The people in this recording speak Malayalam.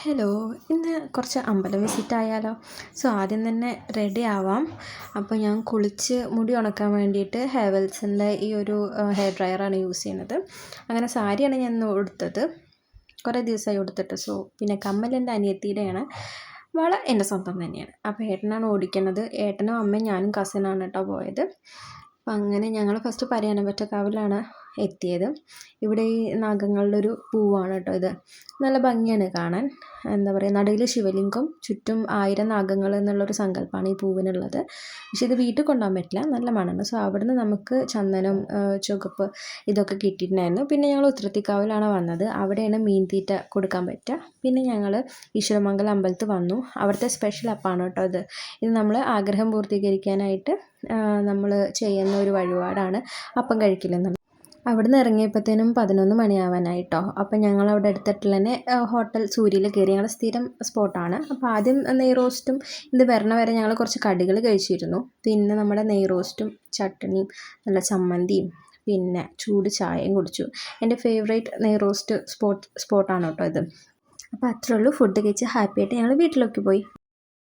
ഹലോ, ഇന്ന് കുറച്ച് അമ്പലം വിസിറ്റ് ആയാലോ? സോ ആദ്യം തന്നെ റെഡി ആവാം. അപ്പോൾ ഞാൻ കുളിച്ച് മുടി ഉണക്കാൻ വേണ്ടിയിട്ട് ഹേവൽസിൻ്റെ ഈ ഒരു ഹെയർ ഡ്രയറാണ് യൂസ് ചെയ്യുന്നത്. അങ്ങനെ സാരിയാണ് ഞാൻ ഇന്ന് ഉടുത്തത്. കുറേ ദിവസമായി ഉടുത്തിട്ട്. പിന്നെ കമ്മൽ എൻ്റെ അനിയത്തിയുടെയാണ്. വള എൻ്റെ സ്വന്തം തന്നെയാണ്. അപ്പോൾ ഏട്ടനാണ് ഓടിക്കുന്നത്. ഏട്ടനും അമ്മയും ഞാനും കസിനാണ് കേട്ടോ പോയത്. അപ്പം അങ്ങനെ ഞങ്ങൾ ഫസ്റ്റ് പരിയാനംപറ്റക്കാവിലാണ് എത്തിയത്. ഇവിടെ ഈ നാഗങ്ങളുടെ ഒരു പൂവാണ് കേട്ടോ ഇത്. നല്ല ഭംഗിയാണ് കാണാൻ. എന്താ പറയുക, നടുവിൽ ശിവലിംഗം, ചുറ്റും 1000 നാഗങ്ങൾ എന്നുള്ളൊരു സങ്കല്പമാണ് ഈ പൂവിനുള്ളത്. പക്ഷെ ഇത് വീട്ടിൽ കൊണ്ടുപോകാൻ പറ്റില്ല, നല്ല മണമാണ്. സോ അവിടുന്ന് നമുക്ക് ചന്ദനം, ചുവപ്പ് ഇതൊക്കെ കിട്ടിയിട്ടുണ്ടായിരുന്നു. പിന്നെ ഞങ്ങൾ ഉത്രത്തിക്കാവിലാണ് വന്നത്. അവിടെയാണ് മീൻ തീറ്റ കൊടുക്കാൻ പറ്റുക. പിന്നെ ഞങ്ങൾ ഈശ്വരമംഗലം അമ്പലത്തിൽ വന്നു. അവിടുത്തെ സ്പെഷ്യൽ അപ്പാണ് കേട്ടോ ഇത്. ഇത് നമ്മൾ ആഗ്രഹം പൂർത്തീകരിക്കാനായിട്ട് നമ്മൾ ചെയ്യുന്ന ഒരു വഴിപാടാണ് അപ്പം കഴിക്കില്ലെന്നുള്ളത്. അവിടുന്ന് ഇറങ്ങിയപ്പോഴത്തേനും 11 മണിയാവാനായിട്ടോ. അപ്പം ഞങ്ങൾ അവിടെ അടുത്തിട്ടുള്ള തന്നെ ഹോട്ടൽ സൂര്യയിൽ കയറി. ഞങ്ങൾ സ്ഥിരം സ്പോട്ടാണ്. അപ്പോൾ ആദ്യം നെയ് റോസ്റ്റും ഇത് വരണ വരെ ഞങ്ങൾ കുറച്ച് കടികൾ കഴിച്ചിരുന്നു. പിന്നെ നമ്മുടെ നെയ് റോസ്റ്റും ചട്ടണിയും നല്ല ചമ്മന്തിയും പിന്നെ ചൂട് ചായയും കുടിച്ചു. എൻ്റെ ഫേവറേറ്റ് നെയ് റോസ്റ്റ് സ്പോട്ടാണ് കേട്ടോ ഇത്. അപ്പോൾ അത്രേ ഉള്ളൂ. ഫുഡ് കഴിച്ച് ഹാപ്പി ആയിട്ട് ഞങ്ങൾ വീട്ടിലേക്ക് പോയി.